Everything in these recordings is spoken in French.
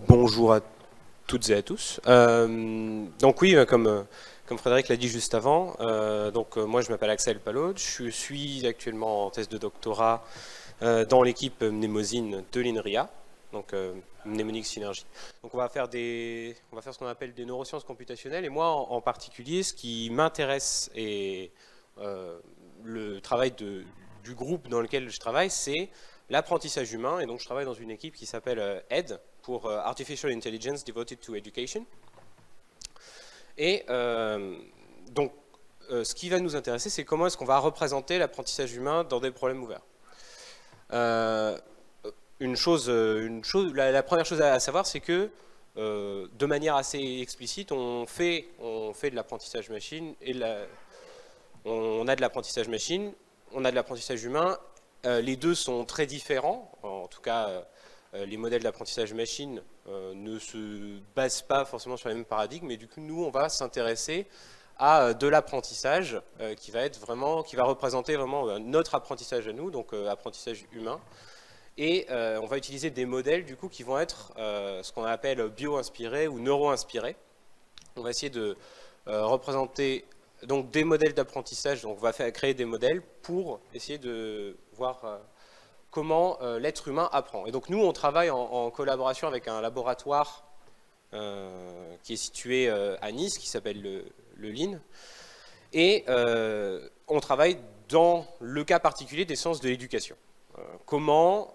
Bonjour à toutes et à tous. Donc oui, comme Frédéric l'a dit juste avant, moi je m'appelle Axel Palaude, je suis actuellement en thèse de doctorat dans l'équipe mnémosine de l'INRIA, donc mnémonique synergie. Donc on va faire ce qu'on appelle des neurosciences computationnelles, et moi en particulier, ce qui m'intéresse et le travail du groupe dans lequel je travaille, c'est l'apprentissage humain, et donc je travaille dans une équipe qui s'appelle ED, pour Artificial Intelligence Devoted to Education. Et ce qui va nous intéresser, c'est comment est-ce qu'on va représenter l'apprentissage humain dans des problèmes ouverts. La première chose à savoir, c'est que de manière assez explicite, on fait de l'apprentissage machine, et on a de l'apprentissage machine, on a de l'apprentissage humain. Les deux sont très différents, en tout cas les modèles d'apprentissage machine ne se basent pas forcément sur les mêmes paradigmes, et du coup nous on va s'intéresser à de l'apprentissage qui va représenter vraiment notre apprentissage à nous, donc apprentissage humain, et on va utiliser des modèles du coup qui vont être ce qu'on appelle bio-inspirés ou neuro-inspirés. On va essayer de représenter donc des modèles d'apprentissage, donc on va créer des modèles pour essayer de voir comment l'être humain apprend. Et donc nous, on travaille en collaboration avec un laboratoire qui est situé à Nice, qui s'appelle le LIN, et on travaille dans le cas particulier des sciences de l'éducation. Comment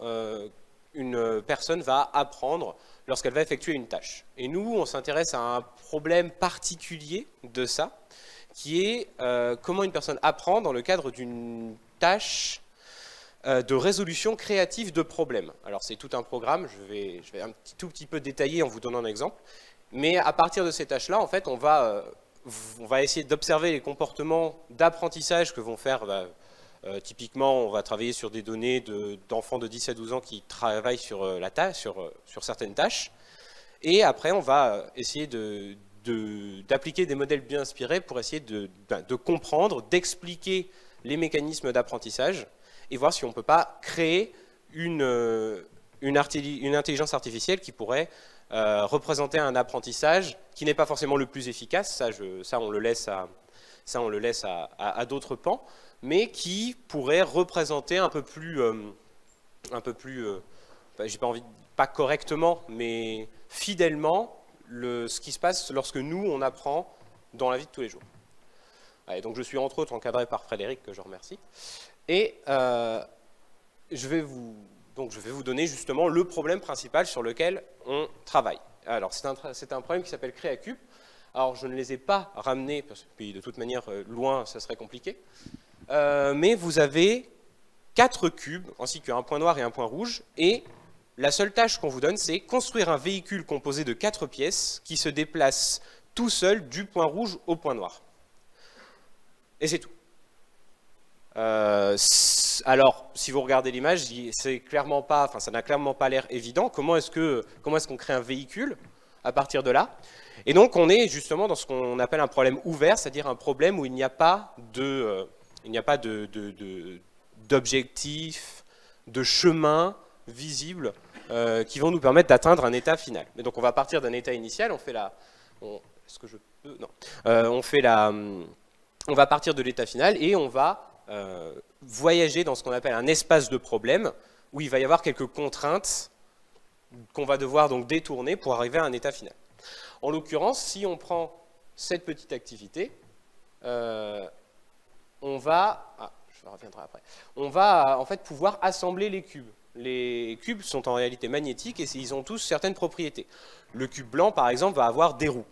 une personne va apprendre lorsqu'elle va effectuer une tâche. Et nous, on s'intéresse à un problème particulier de ça, qui est comment une personne apprend dans le cadre d'une tâche de résolution créative de problèmes. Alors c'est tout un programme, je vais tout petit peu détailler en vous donnant un exemple, mais à partir de ces tâches-là, en fait, on va essayer d'observer les comportements d'apprentissage que vont faire, typiquement, on va travailler sur des données d'enfants de 10 à 12 ans qui travaillent sur la tâche, sur certaines tâches, et après on va essayer d'appliquer des modèles bien inspirés pour essayer de comprendre, d'expliquer les mécanismes d'apprentissage et voir si on ne peut pas créer une intelligence artificielle qui pourrait représenter un apprentissage qui n'est pas forcément le plus efficace, ça on le laisse à d'autres pans, mais qui pourrait représenter un peu plus j'ai pas envie, pas correctement, mais fidèlement, ce qui se passe lorsque nous, on apprend dans la vie de tous les jours. Allez, donc je suis entre autres encadré par Frédéric, que je remercie. Et je vais vous donner justement le problème principal sur lequel on travaille. Alors c'est un problème qui s'appelle Créacube. Alors je ne les ai pas ramenés, parce que de toute manière, loin, ça serait compliqué. Mais vous avez 4 cubes, ainsi qu'un point noir et un point rouge, et la seule tâche qu'on vous donne, c'est construire un véhicule composé de 4 pièces qui se déplace tout seul du point rouge au point noir. Et c'est tout. Alors, si vous regardez l'image, ça n'a clairement pas l'air évident. Comment est-ce qu'on crée un véhicule à partir de là? Et donc, on est justement dans ce qu'on appelle un problème ouvert, c'est-à-dire un problème où il n'y a pas d'objectif, de chemin visible qui vont nous permettre d'atteindre un état final. Et donc, on va partir d'un état initial. On va partir de l'état final et on va voyager dans ce qu'on appelle un espace de problème où il va y avoir quelques contraintes qu'on va devoir donc détourner pour arriver à un état final. En l'occurrence, si on prend cette petite activité, on va en fait pouvoir assembler les cubes. Les cubes sont en réalité magnétiques et ils ont tous certaines propriétés. Le cube blanc, par exemple, va avoir des roues.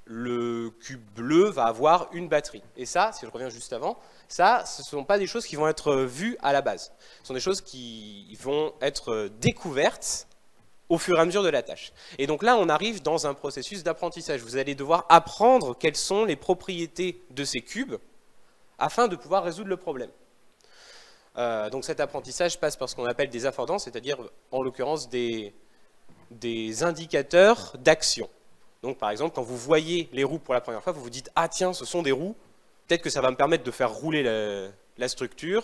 Le cube bleu va avoir une batterie. Et ça, si je reviens juste avant, ce ne sont pas des choses qui vont être vues à la base. Ce sont des choses qui vont être découvertes au fur et à mesure de la tâche. Et donc là, on arrive dans un processus d'apprentissage. Vous allez devoir apprendre quelles sont les propriétés de ces cubes afin de pouvoir résoudre le problème. Donc cet apprentissage passe par ce qu'on appelle des affordances, c'est-à-dire en l'occurrence des indicateurs d'action. Donc par exemple, quand vous voyez les roues pour la première fois, vous vous dites « Ah tiens, ce sont des roues, peut-être que ça va me permettre de faire rouler la structure,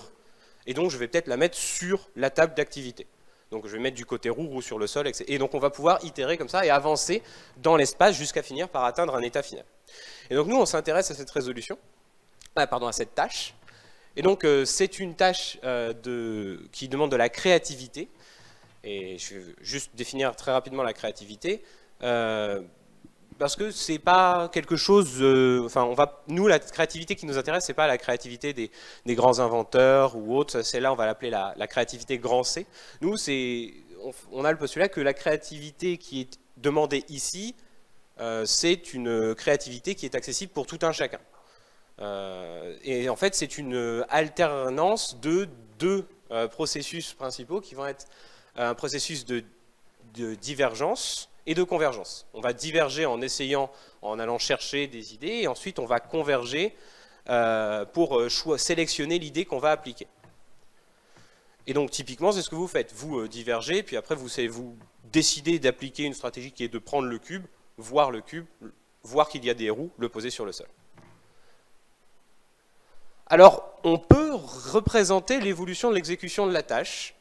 et donc je vais peut-être la mettre sur la table d'activité ». Donc je vais mettre du côté roue, roue sur le sol, etc. Et donc on va pouvoir itérer comme ça et avancer dans l'espace jusqu'à finir par atteindre un état final. Et donc nous, on s'intéresse à cette résolution, à cette tâche. Et donc c'est une tâche qui demande de la créativité. Et je vais juste définir très rapidement la créativité. Parce que c'est pas quelque chose, nous la créativité qui nous intéresse, c'est pas la créativité des grands inventeurs ou autres, celle-là on va l'appeler la créativité grand C. Nous on a le postulat que la créativité qui est demandée ici, c'est une créativité qui est accessible pour tout un chacun. Et en fait c'est une alternance de deux processus principaux qui vont être un processus de divergence et de convergence. On va diverger en allant chercher des idées, et ensuite on va converger pour sélectionner l'idée qu'on va appliquer. Et donc typiquement c'est ce que vous faites, vous divergez, puis après vous décidez d'appliquer une stratégie qui est de prendre le cube, voir qu'il y a des roues, le poser sur le sol. Alors on peut représenter l'évolution de l'exécution de la tâche,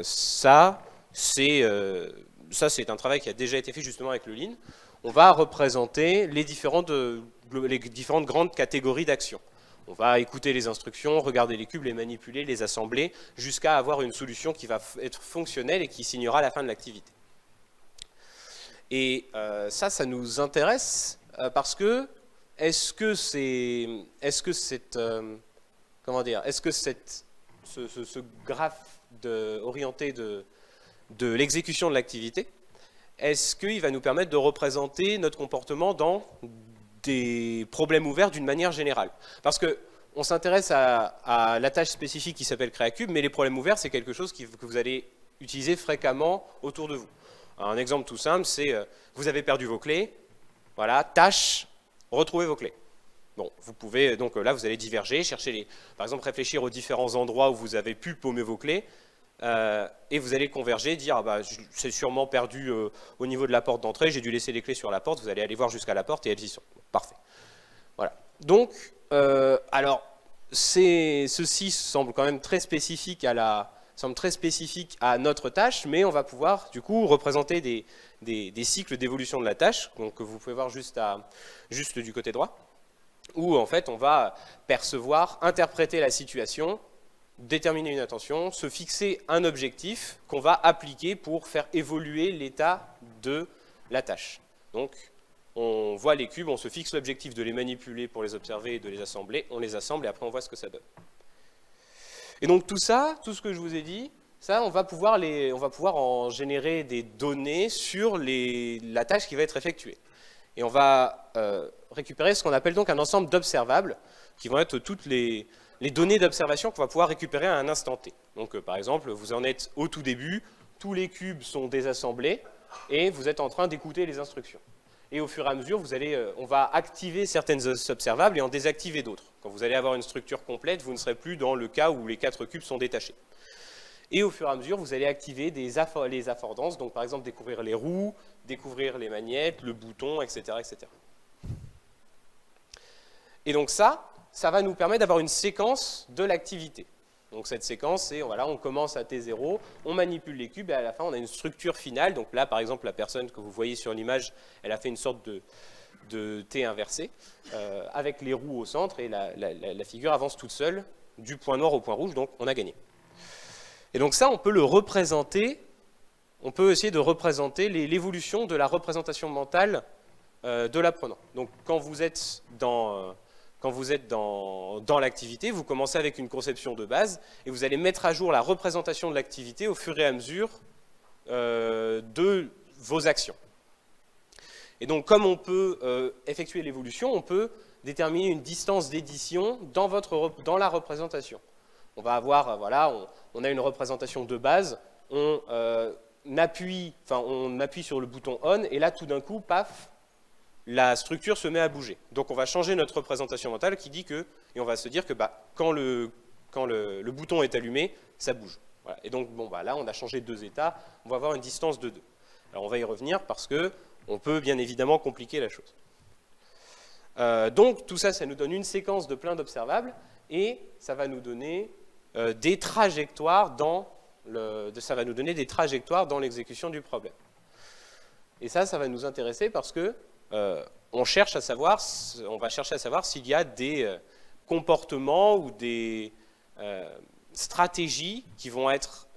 ça c'est un travail qui a déjà été fait justement avec le Lean. On va représenter les différentes grandes catégories d'actions. On va écouter les instructions, regarder les cubes, les manipuler, les assembler, jusqu'à avoir une solution qui va être fonctionnelle et qui signera la fin de l'activité. Et ça nous intéresse parce que est-ce que ce graphe orienté de l'exécution de l'activité, est-ce qu'il va nous permettre de représenter notre comportement dans des problèmes ouverts d'une manière générale? Parce qu'on s'intéresse à la tâche spécifique qui s'appelle CréaCube, mais les problèmes ouverts, c'est quelque chose que vous allez utiliser fréquemment autour de vous. Alors, un exemple tout simple, c'est vous avez perdu vos clés, voilà, tâche, retrouvez vos clés. Bon, vous pouvez, donc là, vous allez diverger, chercher par exemple, réfléchir aux différents endroits où vous avez pu paumer vos clés, et vous allez converger, dire ah bah, c'est sûrement perdu au niveau de la porte d'entrée, j'ai dû laisser les clés sur la porte, vous allez aller voir jusqu'à la porte et elles y sont. Parfait. Voilà. Donc, alors, ceci semble quand même très spécifique à notre tâche, mais on va pouvoir du coup représenter des cycles d'évolution de la tâche, donc, que vous pouvez voir juste du côté droit, où en fait on va percevoir, interpréter la situation, déterminer une intention, se fixer un objectif qu'on va appliquer pour faire évoluer l'état de la tâche. Donc, on voit les cubes, on se fixe l'objectif de les manipuler pour les observer et de les assembler, on les assemble et après on voit ce que ça donne. Et donc tout ça, tout ce que je vous ai dit, ça, on va pouvoir en générer des données sur la tâche qui va être effectuée. Et on va récupérer ce qu'on appelle donc un ensemble d'observables, qui vont être toutes les données d'observation qu'on va pouvoir récupérer à un instant T. Donc par exemple, vous en êtes au tout début, tous les cubes sont désassemblés, et vous êtes en train d'écouter les instructions. Et au fur et à mesure, on va activer certaines observables et en désactiver d'autres. Quand vous allez avoir une structure complète, vous ne serez plus dans le cas où les 4 cubes sont détachés. Et au fur et à mesure, vous allez activer les affordances, donc par exemple découvrir les roues, découvrir les magnettes, le bouton, etc. etc. Et donc ça va nous permettre d'avoir une séquence de l'activité. Donc cette séquence, c'est voilà, on commence à T0, on manipule les cubes et à la fin on a une structure finale. Donc là par exemple la personne que vous voyez sur l'image, elle a fait une sorte de T inversé avec les roues au centre et la figure avance toute seule du point noir au point rouge, donc on a gagné. Et donc ça on peut le représenter, on peut essayer de représenter l'évolution de la représentation mentale de l'apprenant. Donc quand vous êtes dans l'activité, vous commencez avec une conception de base et vous allez mettre à jour la représentation de l'activité au fur et à mesure de vos actions. Et donc, comme on peut effectuer l'évolution, on peut déterminer une distance d'édition dans la représentation. On va avoir, voilà, on a une représentation de base, on appuie sur le bouton on et là, tout d'un coup, paf, la structure se met à bouger. Donc on va changer notre représentation mentale qui dit que, et on va se dire que quand le bouton est allumé, ça bouge. Voilà. Et donc bon, là on a changé 2 états, on va avoir une distance de 2. Alors on va y revenir parce qu'on peut bien évidemment compliquer la chose. Donc tout ça, ça nous donne une séquence de plein d'observables et ça va nous donner des trajectoires dans ça va nous donner des trajectoires dans l'exécution du problème. Et ça va nous intéresser parce que on va chercher à savoir s'il y a des comportements ou des stratégies qui vont être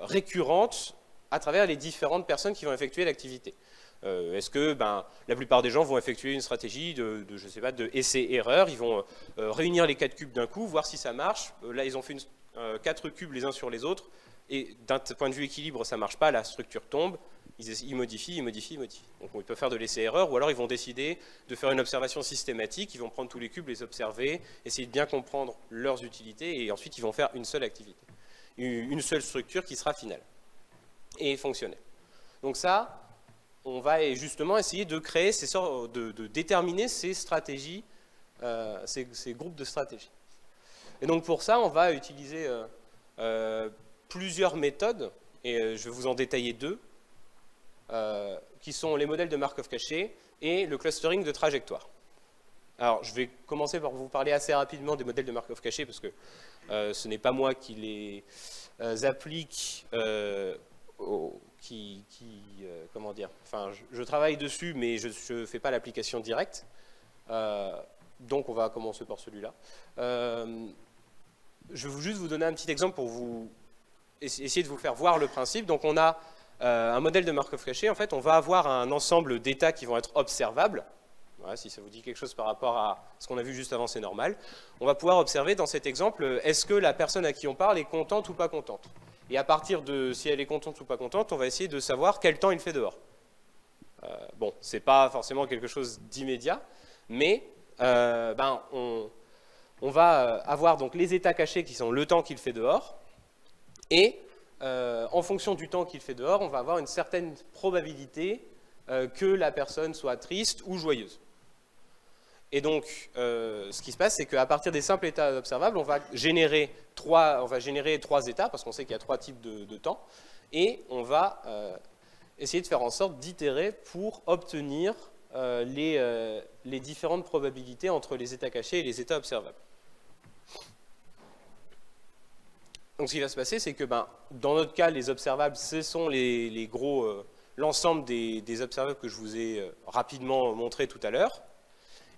récurrentes à travers les différentes personnes qui vont effectuer l'activité. Est-ce que la plupart des gens vont effectuer une stratégie je sais pas, de essai-erreur, ils vont réunir les 4 cubes d'un coup, voir si ça marche. Là, ils ont fait 4 cubes les uns sur les autres, et d'un point de vue équilibre, ça ne marche pas, la structure tombe, ils modifient. Donc ils peuvent faire de l'essai-erreur, ou alors ils vont décider de faire une observation systématique, ils vont prendre tous les cubes, les observer, essayer de bien comprendre leurs utilités, et ensuite ils vont faire une seule activité, une seule structure qui sera finale et fonctionnelle. Donc ça, on va justement essayer de créer de déterminer ces stratégies, ces groupes de stratégies. Et donc pour ça, on va utiliser plusieurs méthodes, et je vais vous en détailler 2, qui sont les modèles de Markov caché et le clustering de trajectoire. Alors je vais commencer par vous parler assez rapidement des modèles de Markov caché, parce que ce n'est pas moi qui les applique, comment dire, enfin, je travaille dessus, mais je ne fais pas l'application directe. Donc on va commencer par celui-là. Je vais juste vous donner un petit exemple pour essayer de vous faire voir le principe. Donc on a un modèle de Markov caché. En fait, on va avoir un ensemble d'états qui vont être observables. Voilà, si ça vous dit quelque chose par rapport à ce qu'on a vu juste avant, c'est normal. On va pouvoir observer dans cet exemple, est-ce que la personne à qui on parle est contente ou pas contente. Et à partir de si elle est contente ou pas contente, on va essayer de savoir quel temps il fait dehors. Bon, ce n'est pas forcément quelque chose d'immédiat, mais on va avoir donc les états cachés qui sont le temps qu'il fait dehors, et en fonction du temps qu'il fait dehors, on va avoir une certaine probabilité que la personne soit triste ou joyeuse. Et donc, ce qui se passe, c'est qu'à partir des simples états observables, on va générer 3 états, parce qu'on sait qu'il y a 3 types de temps, et on va essayer de faire en sorte d'itérer pour obtenir les différentes probabilités entre les états cachés et les états observables. Donc, ce qui va se passer, c'est que dans notre cas, les observables, ce sont l'ensemble des observables que je vous ai rapidement montré tout à l'heure.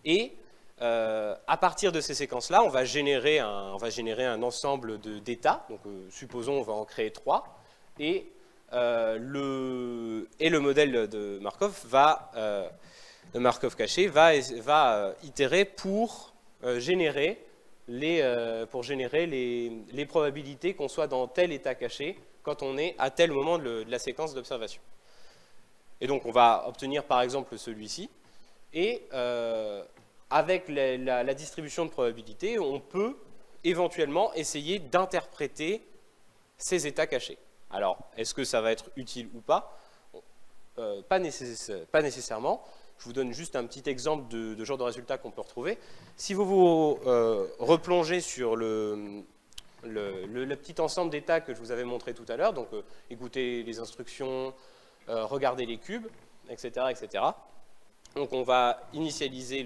Et à partir de ces séquences-là, on va générer un ensemble d'états. Donc, supposons on va en créer 3. Et le modèle de Markov caché va itérer pour générer les probabilités qu'on soit dans tel état caché quand on est à tel moment de la séquence d'observation. Et donc, on va obtenir par exemple celui-ci. Et avec la distribution de probabilité, on peut éventuellement essayer d'interpréter ces états cachés. Alors, est-ce que ça va être utile ou pas? Pas nécessairement. Je vous donne juste un petit exemple de genre de résultat qu'on peut retrouver. Si vous vous replongez sur le petit ensemble d'états que je vous avais montré tout à l'heure, donc écoutez les instructions, regardez les cubes, etc., etc. Donc on va initialiser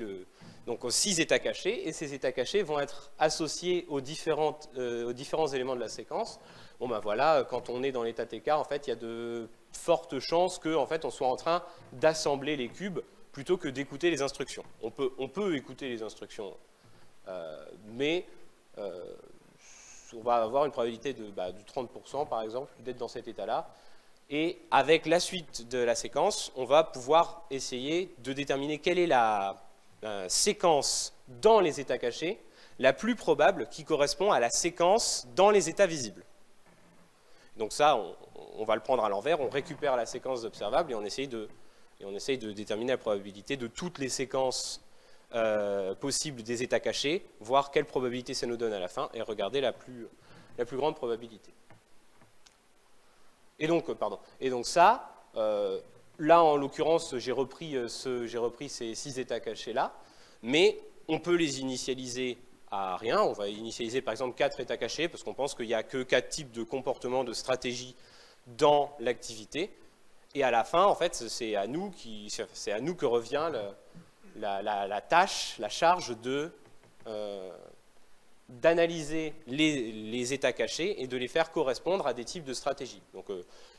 aux 6 états cachés, et ces états cachés vont être associés aux différents éléments de la séquence. Bon voilà, quand on est dans l'état TK, en fait, il y a de fortes chances qu'on on soit en train d'assembler les cubes plutôt que d'écouter les instructions. On peut écouter les instructions, mais on va avoir une probabilité de 30% par exemple d'être dans cet état-là. Et avec la suite de la séquence, on va pouvoir essayer de déterminer quelle est la séquence dans les états cachés la plus probable qui correspond à la séquence dans les états visibles. Donc ça, on va le prendre à l'envers, on récupère la séquence d'observables et on essaye de déterminer la probabilité de toutes les séquences possibles des états cachés, voir quelle probabilité ça nous donne à la fin et regarder la plus grande probabilité. Et donc ça, là en l'occurrence, j'ai repris ces 6 états cachés-là, mais on peut les initialiser à rien. On va initialiser par exemple 4 états cachés, parce qu'on pense qu'il n'y a que 4 types de comportements, de stratégies dans l'activité. Et à la fin, en fait, c'est à nous que revient la tâche, la charge d'analyser les états cachés et de les faire correspondre à des types de stratégies. Donc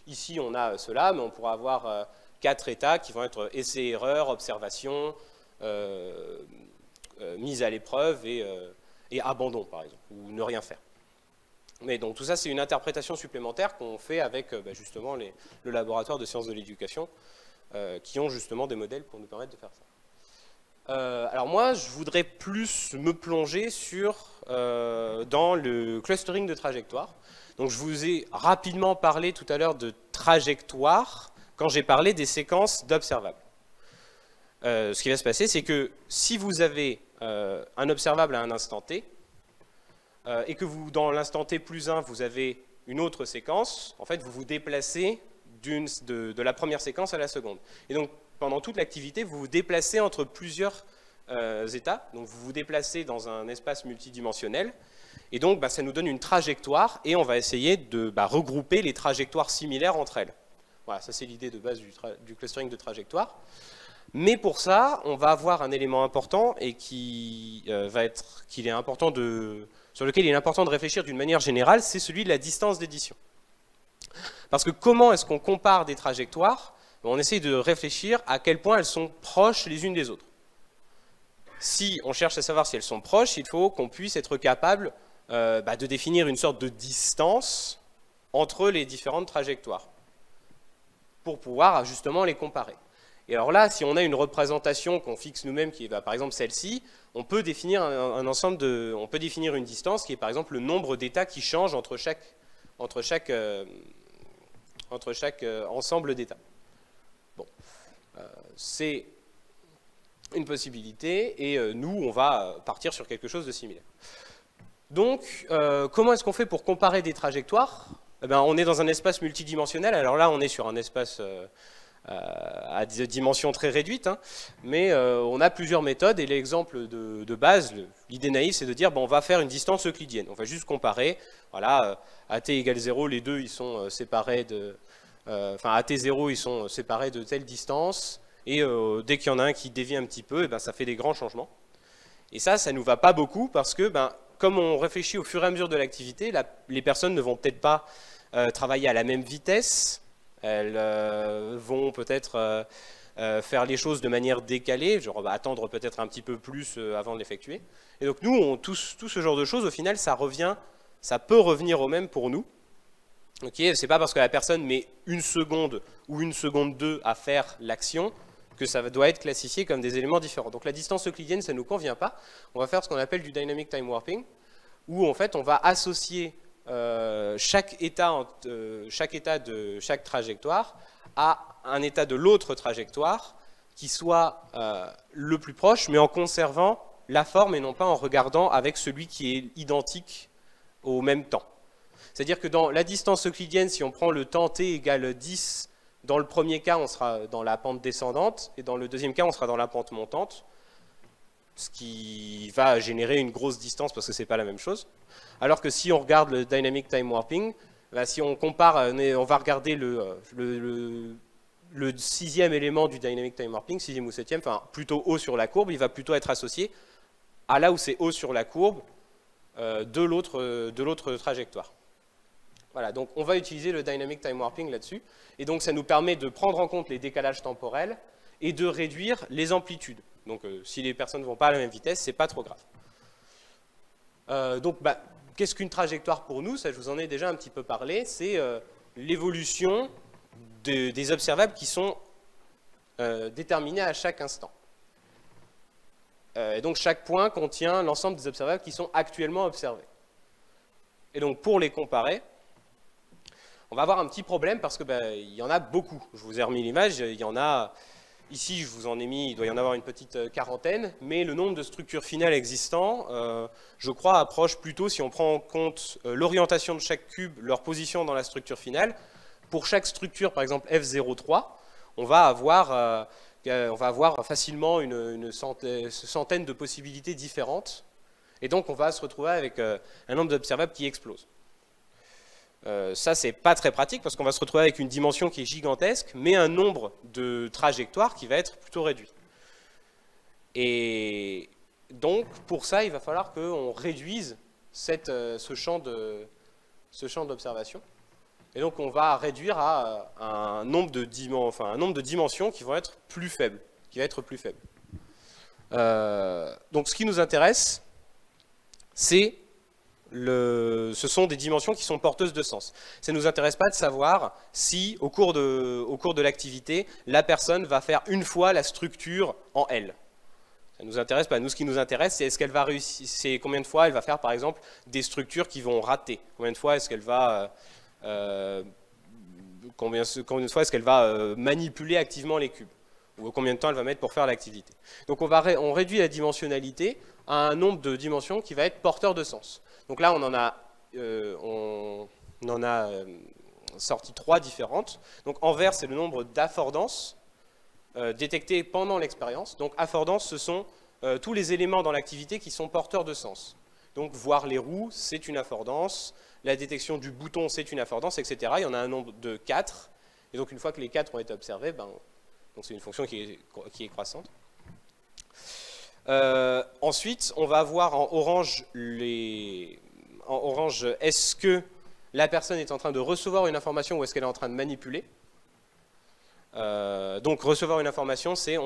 ici, on a cela, mais on pourra avoir 4 états qui vont être essai-erreur, observation, mise à l'épreuve et abandon, par exemple, ou ne rien faire. Mais donc tout ça, c'est une interprétation supplémentaire qu'on fait avec justement le laboratoire de sciences de l'éducation, qui ont justement des modèles pour nous permettre de faire ça. Alors moi, je voudrais plus me plonger dans le clustering de trajectoires. Donc je vous ai rapidement parlé tout à l'heure de trajectoire quand j'ai parlé des séquences d'observables. Ce qui va se passer, c'est que si vous avez un observable à un instant t, et que dans l'instant t plus 1, vous avez une autre séquence, en fait, vous vous déplacez de la première séquence à la seconde. Et donc, pendant toute l'activité, vous vous déplacez entre plusieurs états. Donc, vous vous déplacez dans un espace multidimensionnel. Et donc, ça nous donne une trajectoire, et on va essayer de regrouper les trajectoires similaires entre elles. Voilà, ça c'est l'idée de base du clustering de trajectoires. Mais pour ça, on va avoir un élément important, et sur lequel il est important de réfléchir d'une manière générale, c'est celui de la distance d'édition. Parce que comment est-ce qu'on compare des trajectoires? On essaie de réfléchir à quel point elles sont proches les unes des autres. Si on cherche à savoir si elles sont proches, il faut qu'on puisse être capable de définir une sorte de distance entre les différentes trajectoires pour pouvoir justement les comparer. Et alors là, si on a une représentation qu'on fixe nous-mêmes, qui est par exemple celle-ci, on peut définir on peut définir une distance qui est par exemple le nombre d'états qui changent entre chaque ensemble d'états. Bon, c'est une possibilité, et nous, on va partir sur quelque chose de similaire. Donc, comment est-ce qu'on fait pour comparer des trajectoires? On est dans un espace multidimensionnel. Alors là, on est sur un espace à des dimensions très réduites, mais on a plusieurs méthodes, et l'exemple de base, l'idée naïve, c'est de dire on va faire une distance euclidienne. On va juste comparer, voilà, à t égale 0, les deux ils sont séparés à t0 ils sont séparés de telle distance, et dès qu'il y en a un qui dévie un petit peu, ça fait des grands changements. Et ça ne nous va pas beaucoup, parce que comme on réfléchit au fur et à mesure de l'activité, les personnes ne vont peut-être pas travailler à la même vitesse. Elles vont peut-être faire les choses de manière décalée, genre attendre peut-être un petit peu plus avant de l'effectuer. Et donc nous, tout ce genre de choses, au final, ça peut revenir au même pour nous. Okay, c'est pas parce que la personne met 1 seconde ou 1 seconde 2 à faire l'action que ça doit être classifié comme des éléments différents. Donc la distance euclidienne, ça ne nous convient pas. On va faire ce qu'on appelle du dynamic time warping, où en fait on va associer chaque état de chaque trajectoire à un état de l'autre trajectoire qui soit le plus proche, mais en conservant la forme et non pas en regardant avec celui qui est identique au même temps. C'est-à-dire que dans la distance euclidienne, si on prend le temps t égale 10, dans le premier cas, on sera dans la pente descendante, et dans le deuxième cas, on sera dans la pente montante, ce qui va générer une grosse distance parce que ce n'est pas la même chose. Alors que si on regarde le dynamic time warping, si on compare, on va regarder le 6e élément du dynamic time warping, 6e ou 7e, enfin plutôt haut sur la courbe, il va plutôt être associé à là où c'est haut sur la courbe de l'autre trajectoire. Voilà, donc on va utiliser le dynamic time warping là-dessus, et donc ça nous permet de prendre en compte les décalages temporels et de réduire les amplitudes. Donc si les personnes ne vont pas à la même vitesse, c'est pas trop grave. Donc qu'est-ce qu'une trajectoire pour nous? Ça, je vous en ai déjà un petit peu parlé, c'est l'évolution des observables qui sont déterminés à chaque instant. Et donc chaque point contient l'ensemble des observables qui sont actuellement observés. Et donc pour les comparer, on va avoir un petit problème parce que il y en a beaucoup. Je vous ai remis l'image, il y en a, ici je vous en ai mis, il doit y en avoir une petite quarantaine, mais le nombre de structures finales existants, je crois, approche plutôt, si on prend en compte l'orientation de chaque cube, leur position dans la structure finale. Pour chaque structure, par exemple F03, on va avoir facilement une centaine de possibilités différentes, et donc on va se retrouver avec un nombre d'observables qui explose. Ça, c'est pas très pratique parce qu'on va se retrouver avec une dimension qui est gigantesque, mais un nombre de trajectoires qui va être plutôt réduit. Et donc, pour ça, il va falloir qu'on réduise ce champ d'observation. Et donc on va réduire à un nombre de dimensions qui vont être plus faibles. Donc ce qui nous intéresse, ce sont des dimensions qui sont porteuses de sens. Ça ne nous intéresse pas de savoir si, au cours de l'activité, la personne va faire une fois la structure en L. Ça nous intéresse pas. Nous, ce qui nous intéresse, c'est est-ce qu'elle va réussir, c'est combien de fois elle va faire, par exemple, des structures qui vont rater. Combien de fois est-ce qu'elle va, manipuler activement les cubes. Ou combien de temps elle va mettre pour faire l'activité. Donc on réduit la dimensionnalité à un nombre de dimensions qui va être porteur de sens. Donc là, on en a sorti 3 différentes. Donc envers, c'est le nombre d'affordances détectées pendant l'expérience. Donc affordances, ce sont tous les éléments dans l'activité qui sont porteurs de sens. Donc voir les roues, c'est une affordance. La détection du bouton, c'est une affordance, etc. Il y en a un nombre de 4. Et donc une fois que les 4 ont été observés, donc c'est une fonction qui est croissante. Ensuite, on va avoir en orange, est-ce que la personne est en train de recevoir une information ou est-ce qu'elle est en train de manipuler. Donc recevoir une information, c'est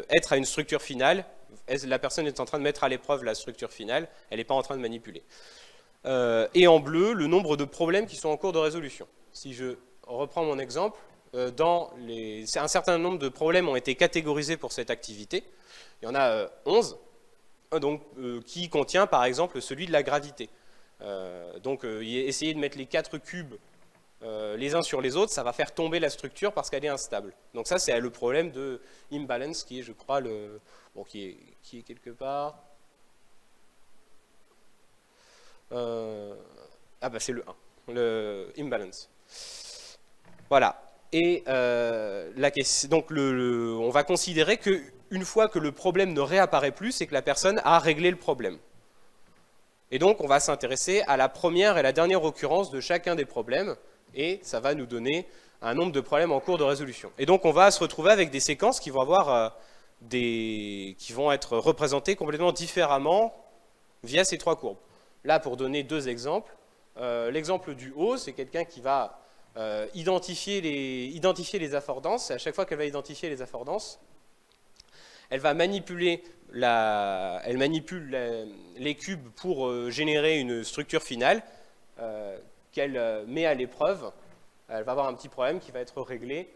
être à une structure finale. La personne est en train de mettre à l'épreuve la structure finale, elle n'est pas en train de manipuler. Et en bleu, le nombre de problèmes qui sont en cours de résolution. Si je reprends mon exemple, un certain nombre de problèmes ont été catégorisés pour cette activité. Il y en a 11, qui contient par exemple celui de la gravité. Essayer de mettre les 4 cubes les uns sur les autres, ça va faire tomber la structure parce qu'elle est instable. Donc ça, c'est le problème de imbalance qui est, je crois, qui est quelque part. C'est le 1, le imbalance. Voilà. Et on va considérer qu'une fois que le problème ne réapparaît plus, c'est que la personne a réglé le problème. Et donc, on va s'intéresser à la première et la dernière occurrence de chacun des problèmes, et ça va nous donner un nombre de problèmes en cours de résolution. Et donc, on va se retrouver avec des séquences qui vont être représentées complètement différemment via ces 3 courbes. Là, pour donner 2 exemples, l'exemple du haut, c'est quelqu'un qui va identifier les affordances. À chaque fois qu'elle va identifier les affordances, elle va manipuler les cubes pour générer une structure finale qu'elle met à l'épreuve. Elle va avoir un petit problème qui va être réglé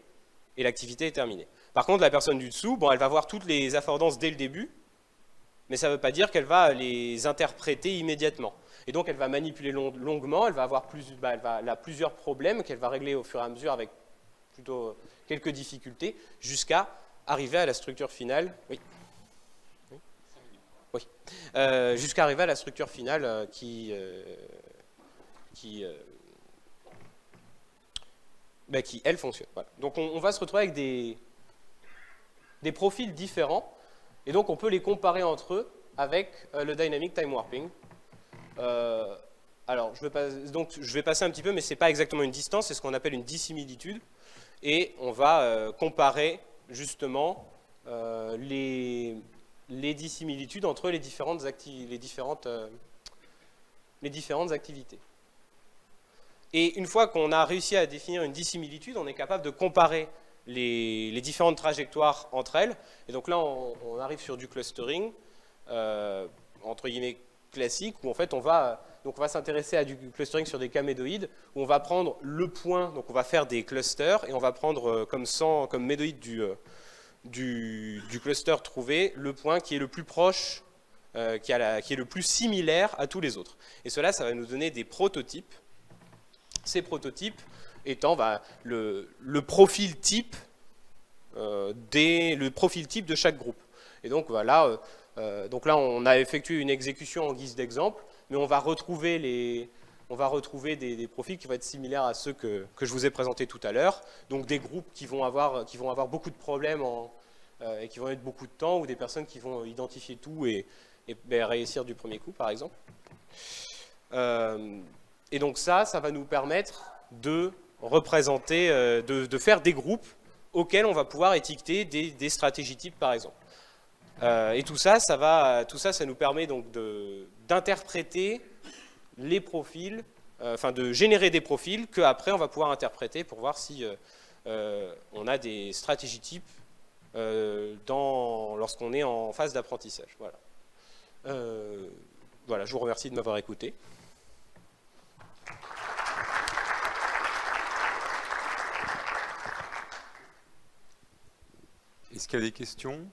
et l'activité est terminée. Par contre, la personne du dessous, elle va voir toutes les affordances dès le début, mais ça ne veut pas dire qu'elle va les interpréter immédiatement. Et donc, elle va manipuler longuement, elle a plusieurs problèmes qu'elle va régler au fur et à mesure avec plutôt quelques difficultés, jusqu'à arriver à la structure finale. Oui. Jusqu'à arriver à la structure finale qui elle, fonctionne. Voilà. Donc, on va se retrouver avec des profils différents, et donc on peut les comparer entre eux avec le Dynamic Time Warping. Alors, je vais passer un petit peu, mais ce n'est pas exactement une distance, c'est ce qu'on appelle une dissimilitude. Et on va comparer justement les dissimilitudes entre les différentes activités. Et une fois qu'on a réussi à définir une dissimilitude, on est capable de comparer les différentes trajectoires entre elles. Et donc là, on arrive sur du clustering, entre guillemets, classique, où en fait on va s'intéresser à du clustering sur des camédoïdes, où on va prendre le point, donc on va faire des clusters, et on va prendre comme médoïde du cluster trouvé, le point qui est le plus proche, qui est le plus similaire à tous les autres. Et cela, ça va nous donner des prototypes. Ces prototypes étant le profil type de chaque groupe. Et donc voilà. Donc là, on a effectué une exécution en guise d'exemple, mais on va retrouver des profils qui vont être similaires à ceux que je vous ai présentés tout à l'heure. Donc des groupes qui vont avoir beaucoup de problèmes et qui vont mettre beaucoup de temps, ou des personnes qui vont identifier tout et réussir du premier coup, par exemple. Et donc ça va nous permettre de représenter, de faire des groupes auxquels on va pouvoir étiqueter des stratégies types, par exemple. Et tout ça nous permet donc d'interpréter les profils, enfin de générer des profils qu'après on va pouvoir interpréter pour voir si on a des stratégies types lorsqu'on est en phase d'apprentissage. Voilà. Voilà, je vous remercie de m'avoir écouté. Est-ce qu'il y a des questions ?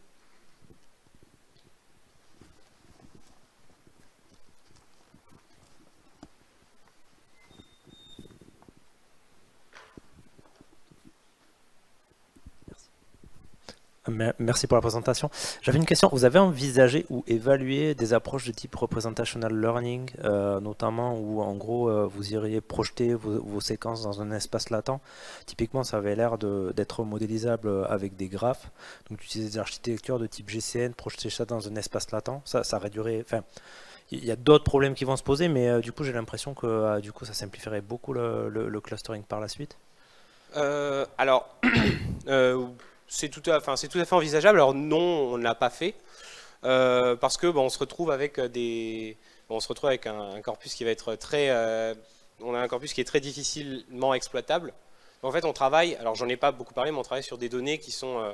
Merci pour la présentation. J'avais une question. Vous avez envisagé ou évalué des approches de type representational learning, notamment où en gros vous iriez projeter vos séquences dans un espace latent. Typiquement, ça avait l'air d'être modélisable avec des graphes. Donc, utiliser des architectures de type GCN, projeter ça dans un espace latent, ça réduirait. Enfin, il y a d'autres problèmes qui vont se poser, mais du coup, j'ai l'impression que du coup, ça simplifierait beaucoup le clustering par la suite. Alors. C'est tout à fait envisageable. Alors non, on ne l'a pas fait parce que on se retrouve avec un corpus qui va être on a un corpus qui est très difficilement exploitable. En fait, on travaille. Alors j'en ai pas beaucoup parlé, mais on travaille sur des données qui sont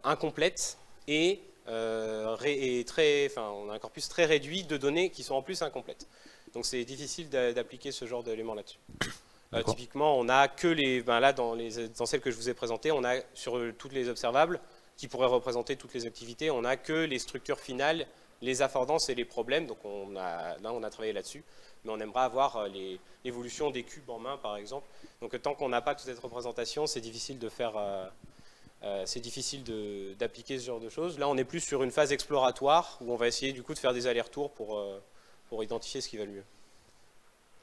incomplètes et on a un corpus très réduit de données qui sont en plus incomplètes. Donc c'est difficile d'appliquer ce genre d'éléments là-dessus. Typiquement, on a que là dans celles que je vous ai présentées, on a sur toutes les observables qui pourraient représenter toutes les activités, on a que les structures finales, les affordances et les problèmes. Donc là, on a travaillé là-dessus, mais on aimerait avoir l'évolution des cubes en main, par exemple. Donc tant qu'on n'a pas toute cette représentation, c'est difficile d'appliquer ce genre de choses. Là, on est plus sur une phase exploratoire où on va essayer du coup de faire des allers-retours pour identifier ce qui va le mieux.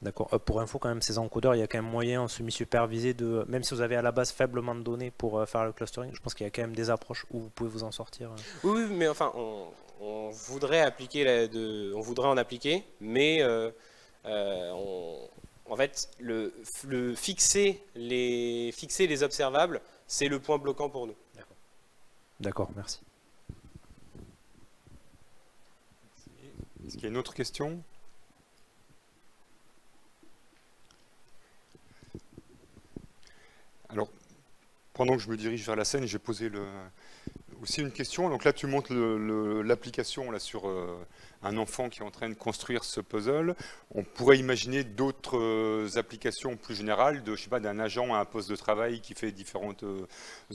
D'accord. Pour info, quand même, ces encodeurs, il y a quand même moyen en semi-supervisé de, même si vous avez à la base faiblement de données pour faire le clustering, je pense qu'il y a quand même des approches où vous pouvez vous en sortir. Oui, mais enfin, on voudrait en appliquer, mais en fait, fixer les observables, c'est le point bloquant pour nous. D'accord, merci. Est-ce qu'il y a une autre question ? Alors, pendant que je me dirige vers la scène, j'ai posé aussi une question. Donc là, tu montres l'application sur un enfant qui est en train de construire ce puzzle. On pourrait imaginer d'autres applications plus générales, je sais pas, d'un agent à un poste de travail qui fait différentes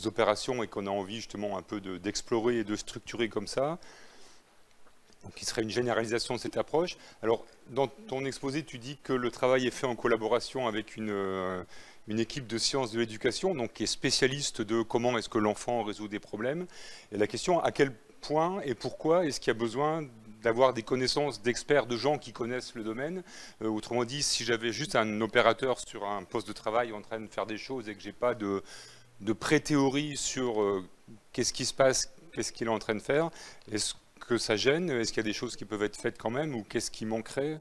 opérations et qu'on a envie justement un peu d'explorer et de structurer comme ça. Donc, qui serait une généralisation de cette approche. Alors, dans ton exposé, tu dis que le travail est fait en collaboration avec une équipe de sciences de l'éducation, donc qui est spécialiste de comment est-ce que l'enfant résout des problèmes. Et la question, à quel point et pourquoi est-ce qu'il y a besoin d'avoir des connaissances d'experts, de gens qui connaissent le domaine. Autrement dit, si j'avais juste un opérateur sur un poste de travail en train de faire des choses et que je n'ai pas de pré-théorie sur qu'est-ce qui se passe, qu'est-ce qu'il est en train de faire, est-ce que ça gêne? Est-ce qu'il y a des choses qui peuvent être faites quand même ou qu'est-ce qui manquerait?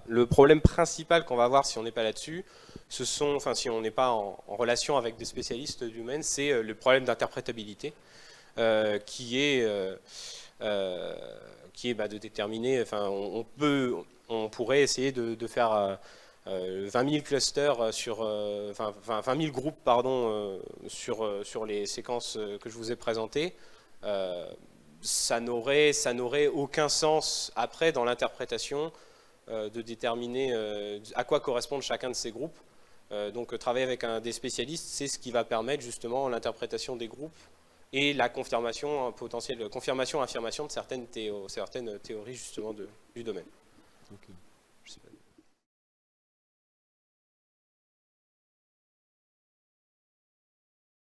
Le problème principal qu'on va avoir si on n'est pas là-dessus, si on n'est pas en relation avec des spécialistes du domaine, c'est le problème d'interprétabilité qui est de déterminer. On pourrait essayer de faire 20 000 clusters 20 000 groupes sur les séquences que je vous ai présentées. Ça n'aurait aucun sens après dans l'interprétation de déterminer à quoi correspondent chacun de ces groupes. Donc travailler avec des spécialistes, c'est ce qui va permettre justement l'interprétation des groupes et la confirmation potentielle, confirmation-affirmation de certaines théories justement du domaine. Okay.